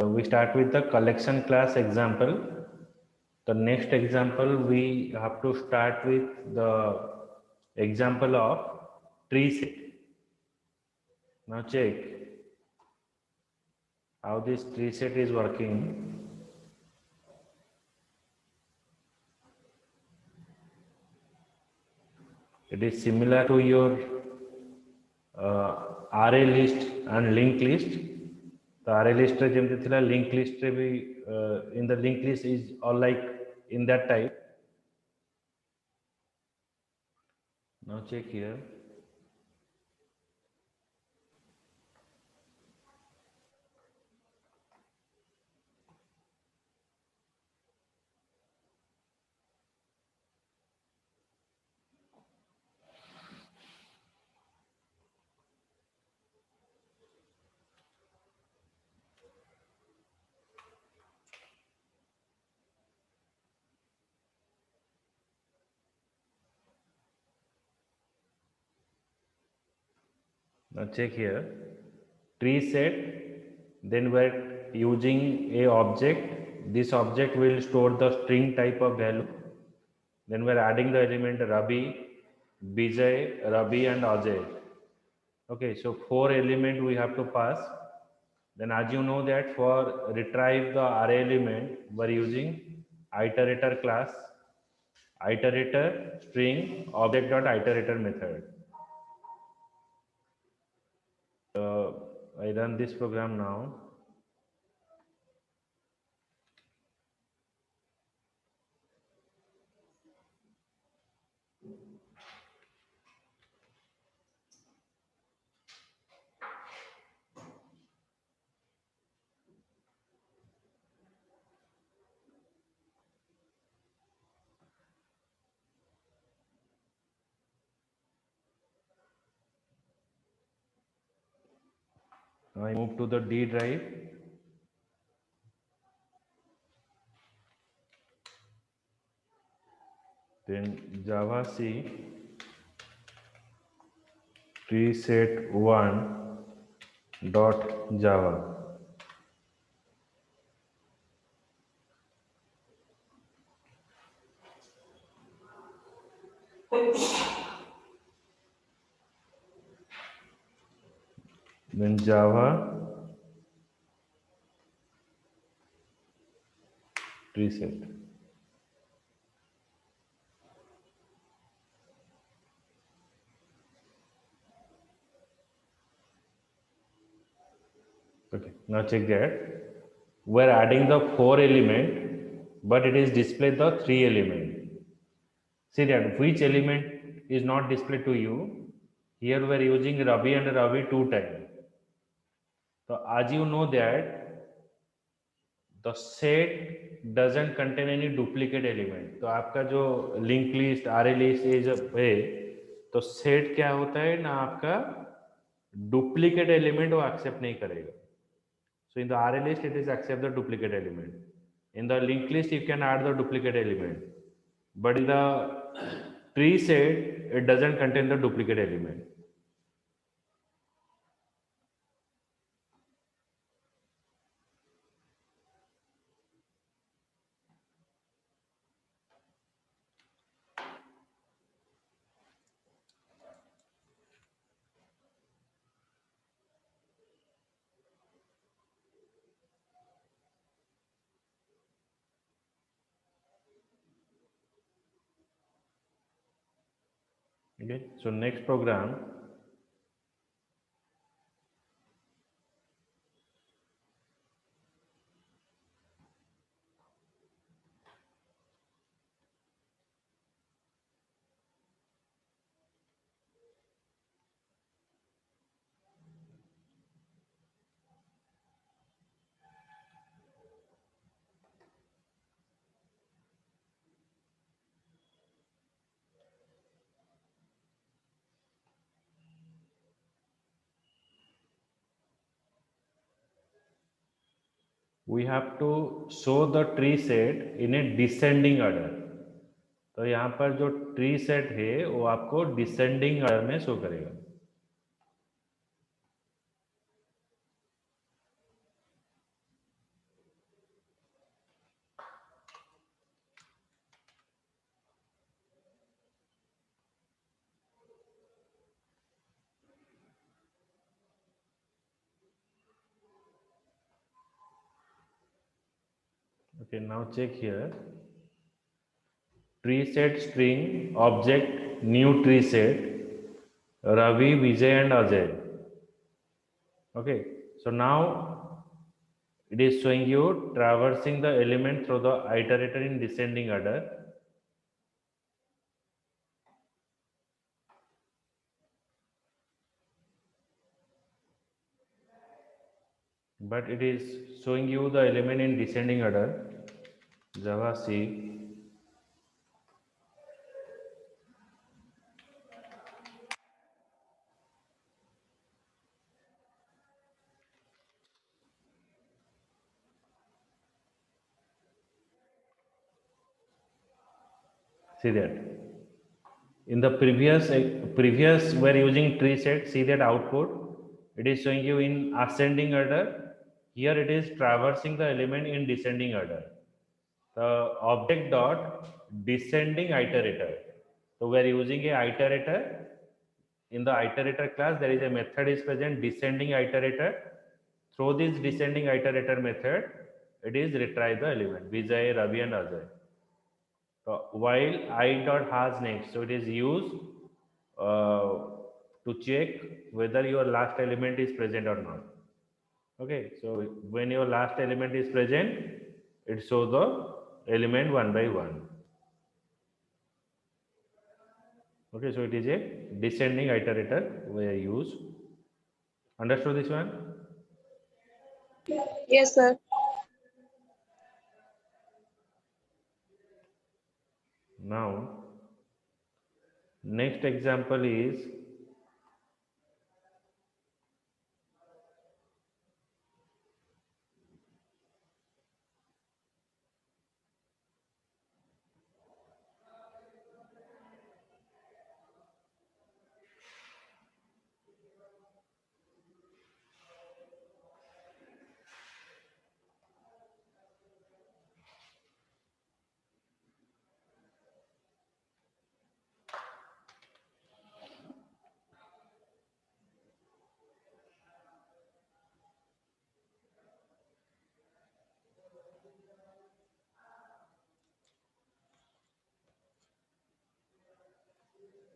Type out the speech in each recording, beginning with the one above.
we start with the collection class example. The next example we have to start with the example of tree set. Now check how this tree set is working. It is similar to your array list and linked list. The array list रे जेमती थिला linked list रे भी in the linked list is all like in that type. Now check here. Now check here, tree set, then we're using a object. This object will store the string type of value. Then we're adding the element Rabi, Bijay, Rabi and Ajay. Okay, so 4 element we have to pass. Then as you know that for retrieve the array element, we're using iterator class, iterator string object.iterator method. I run this program now. Now I move to the D drive. Then Java C treeset1.java. Then Java treeset. Okay, now check that. We're adding the 4 element, but it is displayed the 3 element. See that which element is not displayed to you. Here we're using Rabi and Rabi 2 times. So as you know that the set doesn't contain any duplicate element. तो आपका जो linked list, array list ये जब है, तो set क्या होता है ना आपका duplicate element वो accept नहीं करेगा. So in the array list it is accept the duplicate element. In the linked list you can add the duplicate element, but in the tree set it doesn't contain the duplicate element. Okay, so next program. We have to show the tree set in a descending order. तो यहाँ पर जो tree set है वो आपको descending order में show करेगा. Okay, now check here. Tree set string object new tree set Ravi, Vijay and Ajay. Okay, so now it is showing you traversing the element through the iterator in descending order. But it is showing you the element in descending order. Java C. See that. In the previous we're using tree set. See that output. It is showing you in ascending order. Here it is traversing the element in descending order. The object dot descending iterator. So we are using a iterator. In the iterator class, there is a method is present descending iterator. Through this descending iterator method, it is retry the element Vijay, Ravi, and Ajay. So while I dot has next, so it is used uh, to check whether your last element is present or not. Okay, so when your last element is present, it shows the element one by one. Okay, so it is a descending iterator we use. Understood this one? Yes, sir. Now, next example is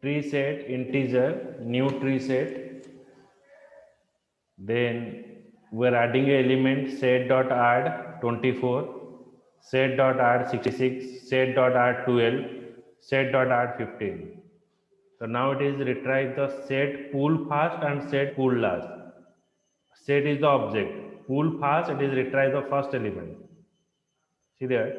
tree set integer new tree set. Then we're adding an element set dot add 24, set dot add 66, set dot add 12, set dot add 15. So now it is retry the set pull first and set pull last. Set is the object. Pull first, it is retry the first element. See there.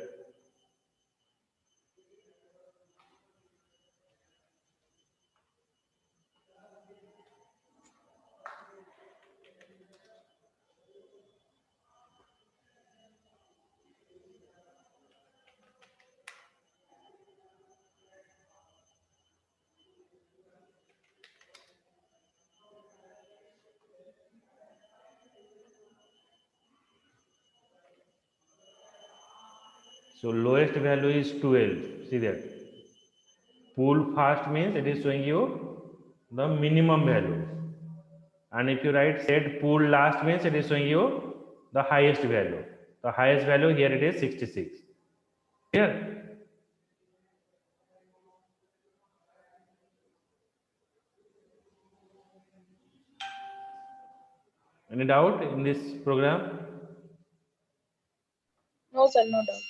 So lowest value is 12. See that. Pull first means it is showing you the minimum value. And if you write set pull last means it is showing you the highest value. The highest value here it is 66. Here. Any doubt in this program? No, sir, no doubt.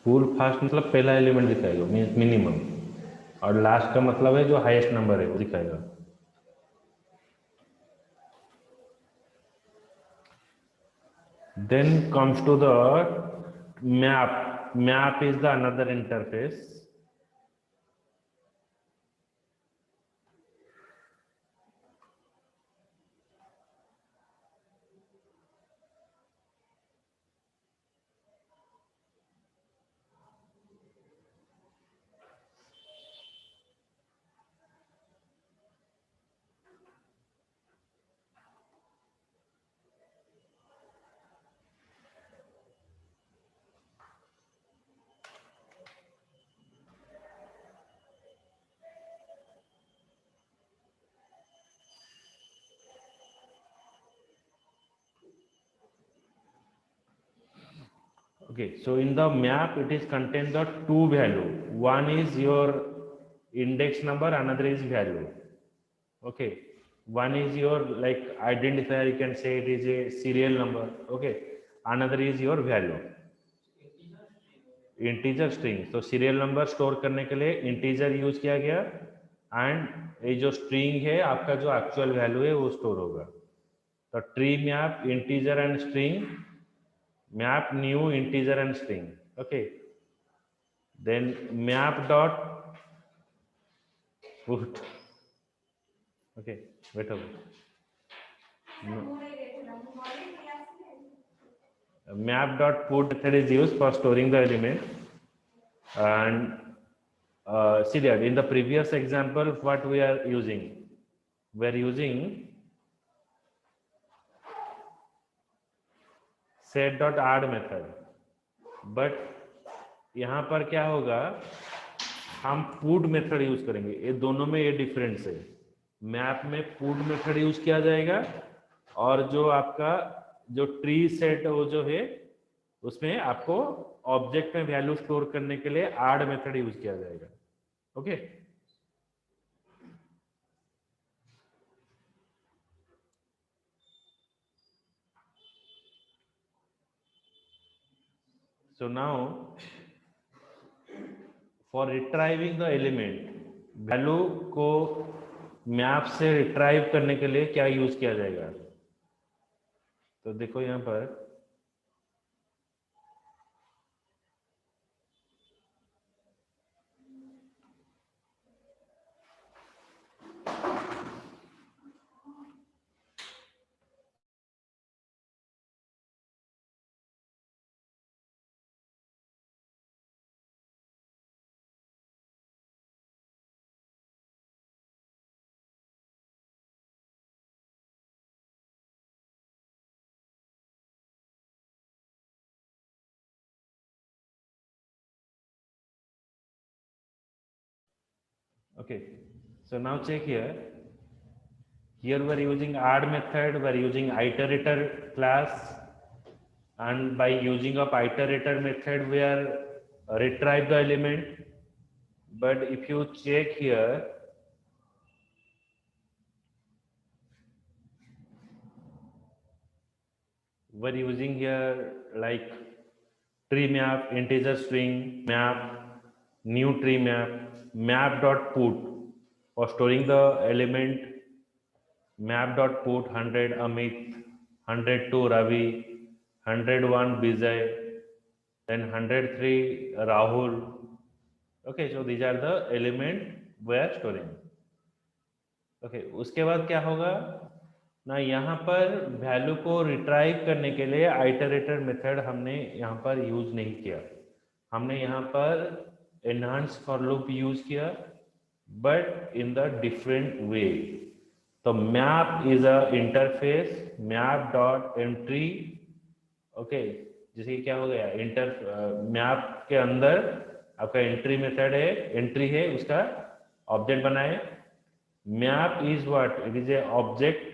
Pull fast मतलब पहला element दिखाएगा means minimum और last का मतलब है जो highest number है वो दिखाएगा. Then comes to the map. Map is the another interface. Okay, so in the map it is contain the two value. One is your index number, another is value. Okay, one is your like identifier, you can say it is a serial number. Okay, another is your value, integer string. तो serial number store करने के लिए integer use किया गया, and ये जो string है आपका जो एक्चुअल वैल्यू है वो स्टोर होगा. तो tree map integer and string, map new integer and string. Okay, then map dot put. Okay, wait a map dot put method is used for storing the element. And see that in the previous example what we are using, we are using set dot add method, but यहाँ पर क्या होगा, हम put method use करेंगे. ये दोनों में ये डिफरेंस है. मैप में put मेथड यूज किया जाएगा, और जो आपका जो ट्री सेट वो जो है उसमें आपको ऑब्जेक्ट में वैल्यू स्टोर करने के लिए add मेथड यूज किया जाएगा. Okay, so now for retrieving the element, value को मैप से रिट्राइव करने के लिए क्या यूज किया जाएगा. तो देखो यहाँ पर okay, so now check here. Here we are using add method, we are using iterator class, and by using of iterator method we are retrieve the element. But if you check here, we are using here like tree map, integer string map, new tree map, map dot put for storing the element, map dot put 100 Amit, 102 Ravi, 101 Bijay, then 103 Rahul. Okay, so these are the element we are storing. Okay, उसके बाद क्या होगा ना, यहाँ पर value को retrieve करने के लिए आइटरेटर मेथड हमने यहाँ पर यूज नहीं किया. हमने यहाँ पर एनहांस फॉर लूप यूज किया, but in the different way. तो map is a interface, map dot entry. Okay, जैसे क्या हो गया, मैप के अंदर आपका एंट्री मेथड है, एंट्री है, उसका ऑब्जेक्ट बनाए. Map is what, it is a object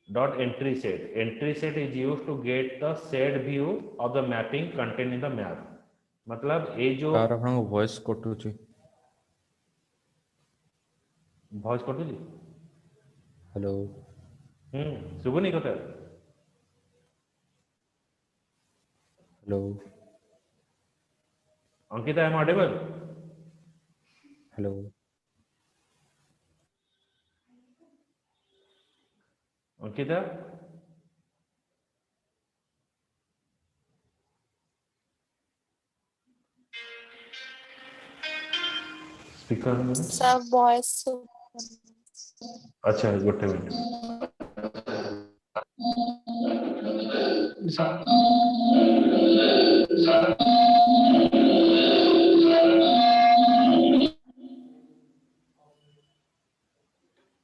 dot entry set. Entry set is used to get the set view of the mapping contained in the map. मतलब ये जो यार आपन वॉइस कटुची. वॉइस कटुची. हेलो. सुबह नहीं कथा. Hello. Ankita, I am audible. Hello. Ankita, speaker सब वॉइस. अच्छा, गुड मिनट.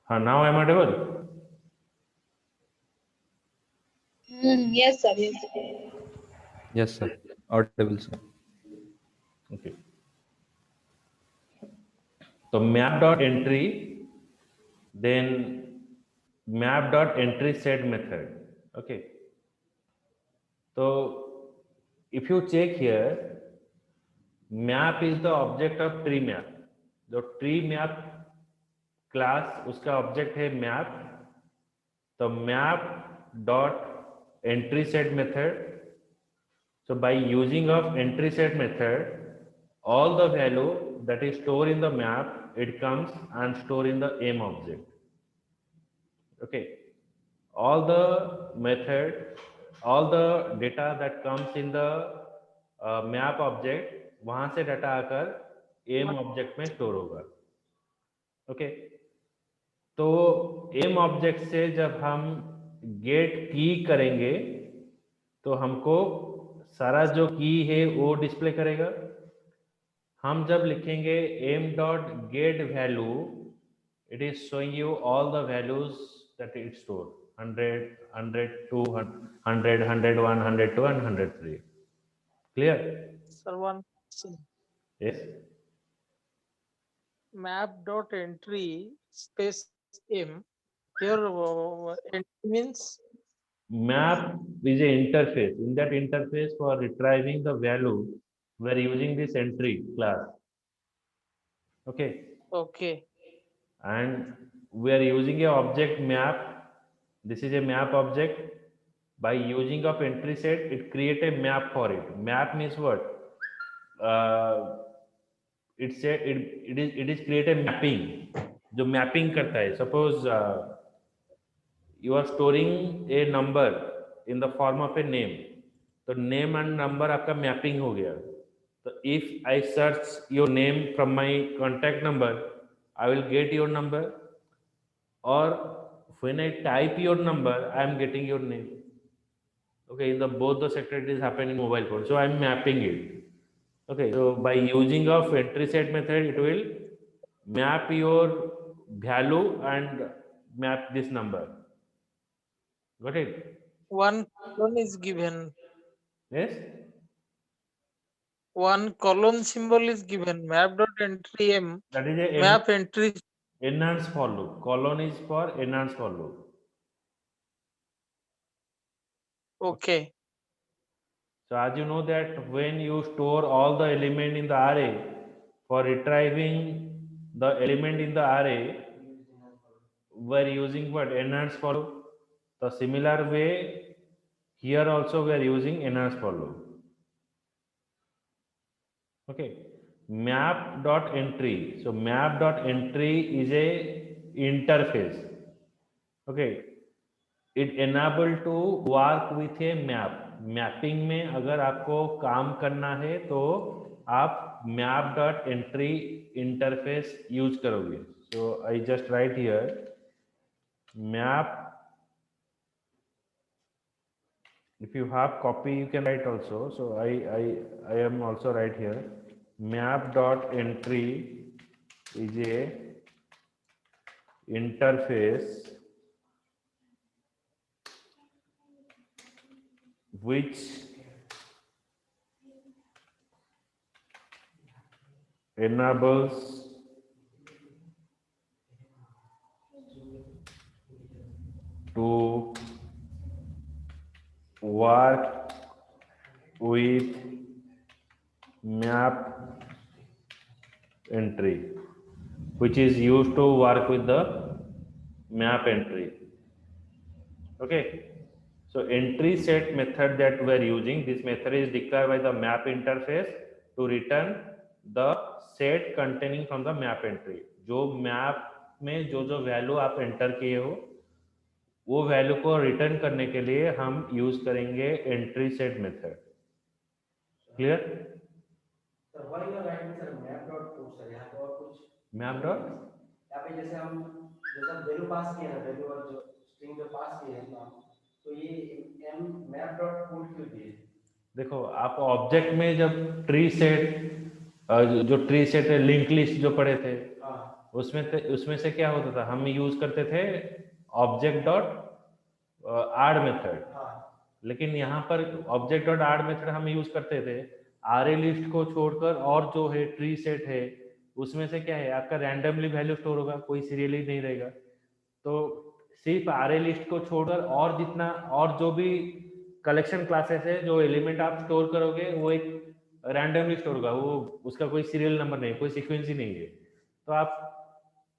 हाँ, now I am audible. Yes sir, yes sir. Yes sir, audible sir. Okay, तो map dot entry, then map dot entry set method. Okay, तो if you check here, map is the object of tree map. जो tree map class उसका object है map, तो map dot entry set method. So by using of entry set method, all the value that is stored in the map, it comes and stored in the m object. Okay, all the method, all the data that comes in the map object, वहां से data आकर m object में store होगा. Okay, तो m object से जब हम gate की करेंगे तो हमको सारा जो की है वो डिस्प्ले करेगा. हम जब लिखेंगे m dot get value, it is showing you all the values that it stored: 100, 102, 100, 101, 102 and 103. Clear? Sir, one question. Yes. Map dot entry space m. Here entry means Map is an interface. In that interface, for retrieving the value, we are using this entry class. Okay, okay. and we are using a object map. This is a map object. By using of entry set, it create a map for it. Map means what? It is create a mapping. जो mapping करता है. Suppose you are storing a number in the form of a name. तो name and number आपका mapping हो गया. तो if I search your name from my contact number, I will get your number. Or when I type your number, I am getting your name. Okay, in the both the sector it is happening in mobile phone. So I am mapping it. Okay, so by using of entry set method, it will map your value and map this number. Got it? One colon is given. Yes. One colon symbol is given. Map dot entry m. That is a Map entry. enhanced for loop. Colon is for enhanced for loop. Okay. So as you know that when you store all the element in the array, for retrieving the element in the array, we are using what? Enhanced for loop. The similar way here also we are using enhanced for loop. Okay, map dot entry. So map dot entry is a interface. Okay, it enable to work with a map. Mapping में अगर आपको काम करना है तो आप map dot entry interface use करोगे. So I just write here map. If you have copy, you can write also. So I am also write here map dot entry is a interface which enables to work with map entry, which is used to work with the map entry. Okay, so entry set method that we are using, this method is declared by the map interface to return the set containing from the map entry. जो map में जो value आप enter किए हो वो value को return करने के लिए हम यूज करेंगे entry set method. Clear? Sir why you are writing sir map dot put sir यहाँ पे और कुछ मैप डॉट यहाँ पे जैसे हम वैल्यू पास किए हैं वैल्यू और जो स्ट्रिंग जो पास किए हैं तो ये एम मैप डॉट पुट क्यों दिए? देखो आप ऑब्जेक्ट में जब ट्री सेट जो ट्री सेट है लिंक लिस्ट जो पढ़े थे उसमें से क्या होता था, हम यूज करते थे ऑब्जेक्ट डॉट ऐड मेथड. लेकिन यहाँ पर ऑब्जेक्ट डॉट ऐड मेथड हम यूज करते थे आरए लिस्ट को छोड़कर, और जो है ट्री सेट है उसमें से क्या है आपका रैंडमली वैल्यू स्टोर होगा, कोई सीरियली नहीं रहेगा. तो सिर्फ आरए लिस्ट को छोड़कर और जितना और जो भी कलेक्शन क्लासेस है, जो एलिमेंट आप स्टोर करोगे वो एक रैंडमली स्टोर होगा, वो उसका कोई सीरियल नंबर नहीं, कोई सीक्वेंस ही नहीं है। तो आप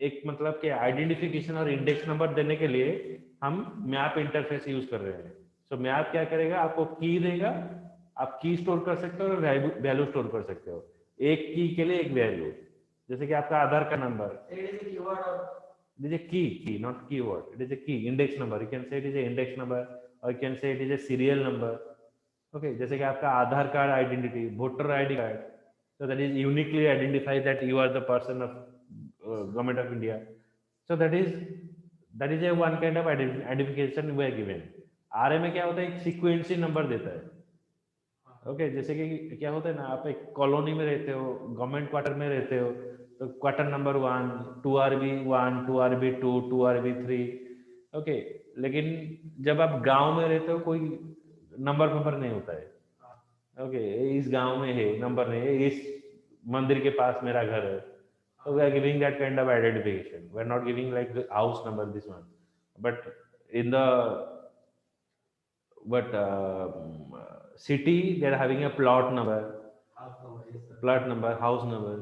एक मतलब कि आइडेंटिफिकेशन और इंडेक्स नंबर देने के लिए हम मैप इंटरफेस यूज कर रहे हैं। सो मैप क्या करेगा, आपको की देगा, आप की स्टोर कर सकते हो और वैल्यू स्टोर कर सकते हो, एक की के लिए एक वैल्यू। जैसे कि आपका आधार का number, it is a key, not keyword. It is a key, index number. You can say it is a index number, or you can say it is a serial number. Okay, जैसे कि आपका Aadhaar card identity, voter ID card, so that is uniquely identifies that you are the person of government of India. So that is a one kind of identification we are given. RA में क्या होता है, एक सीक्वेंसी number देता है। Okay जैसे कि क्या होता है ना, आप एक कॉलोनी में रहते हो, गवर्नमेंट क्वार्टर में रहते हो, तो quarter number 1, 2RB1, 2RB2, 2RB3। Okay, लेकिन जब आप गांव में रहते हो कोई नंबर नहीं होता है। ओके, इस गांव में है नंबर नहीं है, इस मंदिर के पास मेरा घर है। So we are giving that kind of identification. We are not giving like the house number, this one. But in the city, they are having a plot number, house number.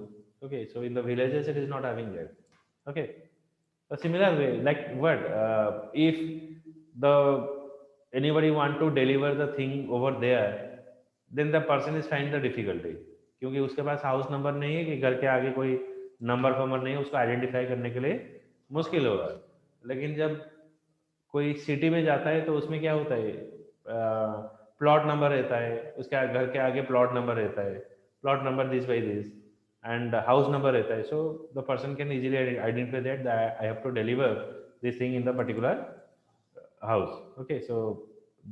Okay, so in the villages, it is not having that. Okay, a similar way, like what if the anybody want to deliver the thing over there, then the person is find the difficulty, क्योंकि उसके पास house number नहीं है, कि घर के आगे कोई number फंबर नहीं है, उसको आइडेंटिफाई करने के लिए मुश्किल होगा। लेकिन जब कोई सिटी में जाता है तो उसमें क्या होता है, प्लॉट नंबर रहता है, उसके घर के आगे प्लॉट नंबर रहता है, plot number this by this, and house number रहता है। So the person can easily identify that I have to deliver this thing in the particular house. Okay, so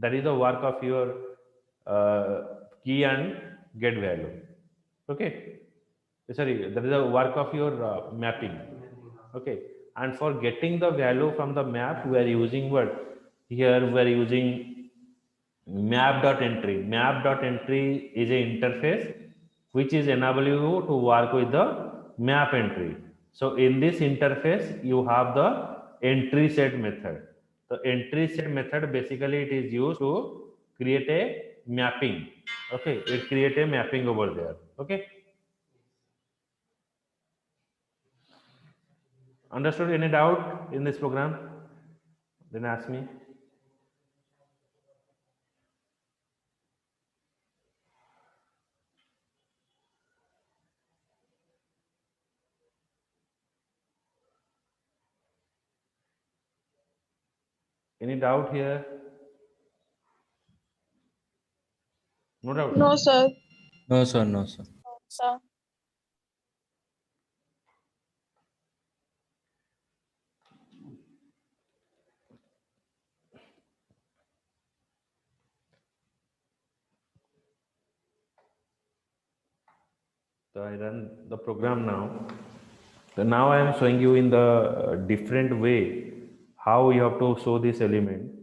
that is the work of your key and get value. Okay, sorry, that is the work of your mapping. Okay, and for getting the value from the map, we are using what here, we are using map.entry. Map.entry is an interface which is enable you to work with the map entry. So in this interface you have the entry set method. The entry set method, basically it is used to create a mapping. Okay, it create a mapping over there. Okay, understood? Any doubt in this program? Then ask me. Any doubt here? No doubt. No, sir. No, sir. No, sir. Sir. So I run the program now. So now I am showing you in the different way how you have to show this element.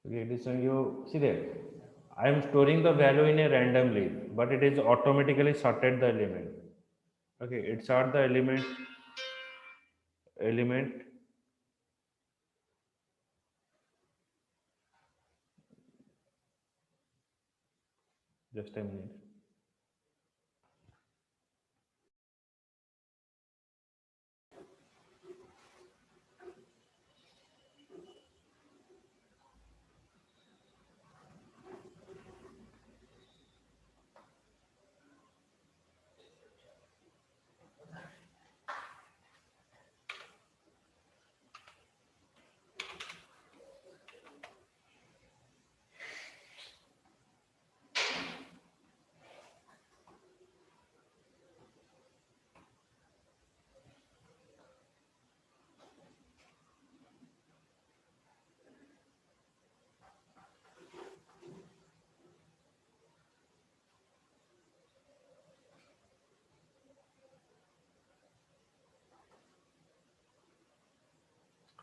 Okay, it is showing you, see there, I am storing the value in a randomly, but it is automatically sorted the element. Okay, it sort the element. Just a minute.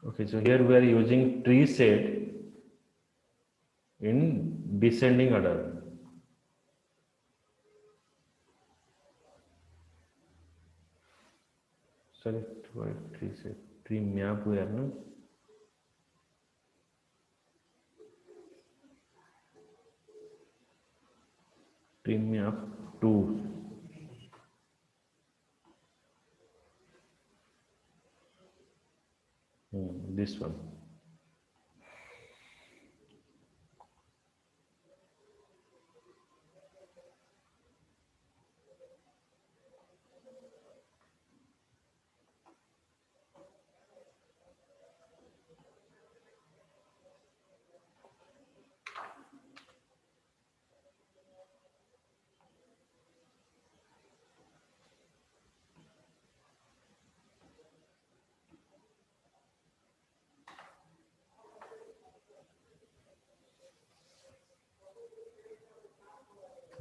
Okay, so here we are using tree set in descending order. Sorry, tree set, tree map we are no. Tree map 2. This one.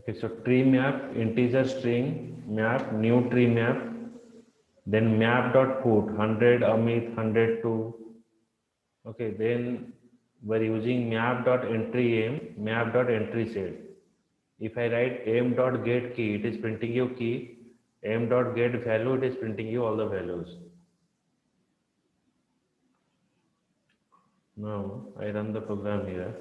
Okay, so tree map, integer string map, new tree map, then map dot put 100 Amit 102. Okay, then we're using map dot entry aim, map dot entry set. If I write aim dot get key, it is printing you key. Aim dot get value, it is printing you all the values. Now I run the program here.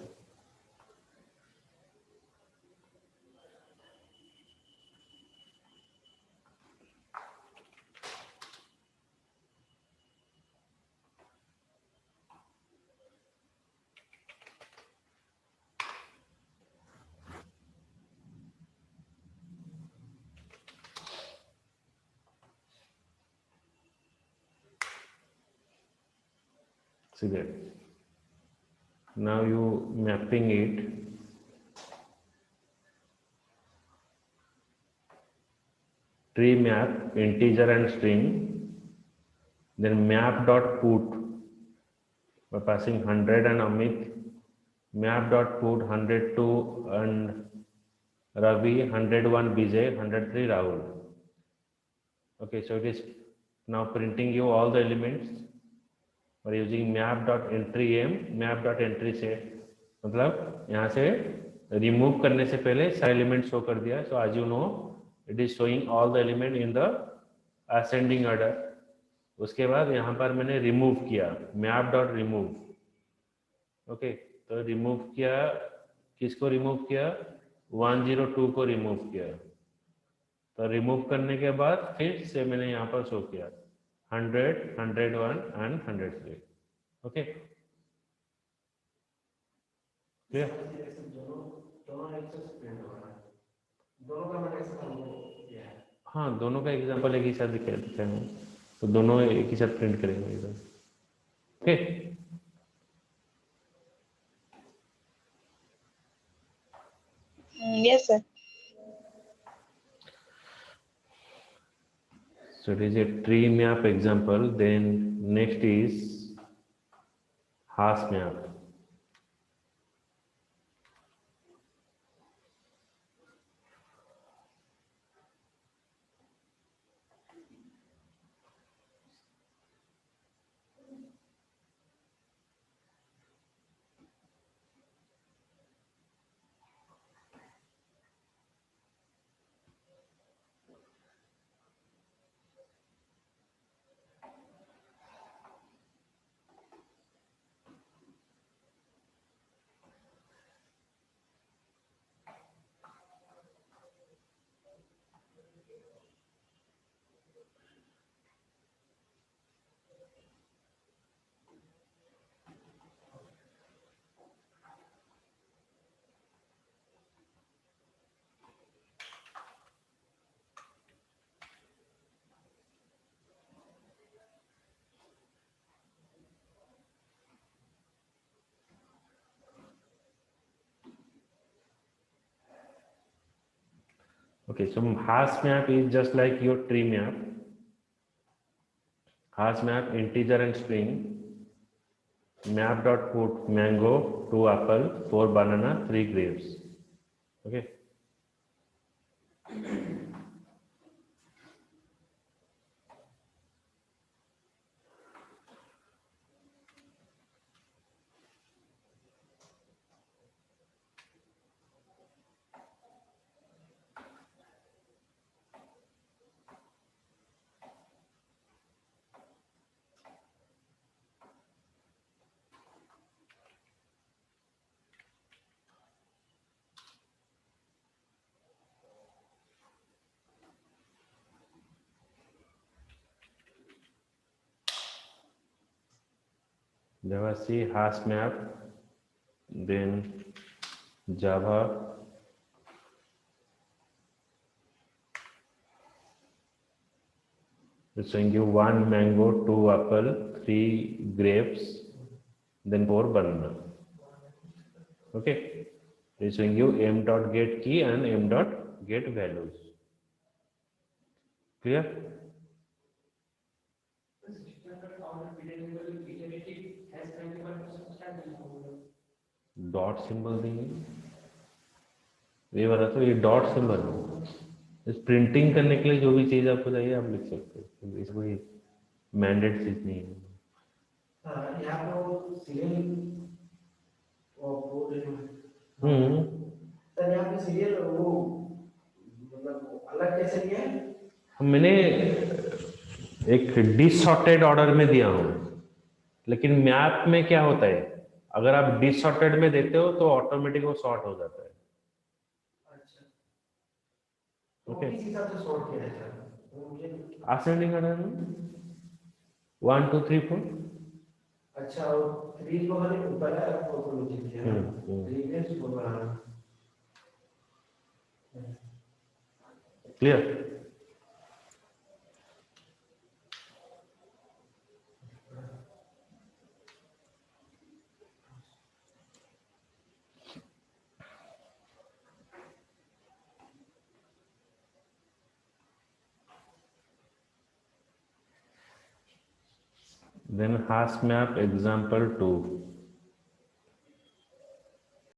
See that. Now you mapping it. Tree map, integer and string. Then map dot put by passing 100 and Amit. Map dot put 102 and Ravi, 101 Bijay, 103 Rahul. Okay, so it is now printing you all the elements. और using map dot entry M map dot entry set मतलब यहाँ से remove करने से पहले सारे element show कर दिया सो आज you know it is showing all the element in the ascending order उसके बाद यहाँ पर मैंने रिमूव किया मैप डॉट रिमूव ओके तो रिमूव किया किसको रिमूव किया 102 को रिमूव किया तो रिमूव करने के बाद फिर से मैंने यहाँ पर शो किया 100, 101 and 103. Okay. Clear? हाँ दोनों का एग्जांपल एक ही साथ दिखाए हैं तो दोनों एक ही साथ प्रिंट करेंगे इधर okay Yes, sir. so it is a tree map example then next is hash map okay so hash map is just like your tree map hash map integer and string map dot put mango 2 apple 4 banana 3 grapes okay Java C hash map, then Java is showing you 1 mango, 2 apple, 3 grapes, then 4 banana. Okay, it's showing you m dot get key and m dot get values. Clear? Dot symbol देंगे ये वाला तो ये dot symbol इस printing करने के लिए जो भी चीज आपको चाहिए आप लिख सकते हो इसमें कोई मैंडेट चीज नहीं है यहाँ पे वो सीरियल वो सर यहाँ पे सीरियल वो मतलब अलग कैसे लिया है मैंने एक डिसऑर्टेड ऑर्डर में दिया हूँ लेकिन मैप में क्या होता है अगर आप डिसऑर्टेड में देते हो तो ऑटोमेटिक वो सॉर्ट हो जाता है ओके किस हिसाब से सॉर्ट किया है सर मुझे असेंडिंग ऑर्डर में 1 2 3 4 अच्छा और 3 को मैंने ऊपर है और 4 को नीचे किया है 3 के ऊपर clear then hash map example 2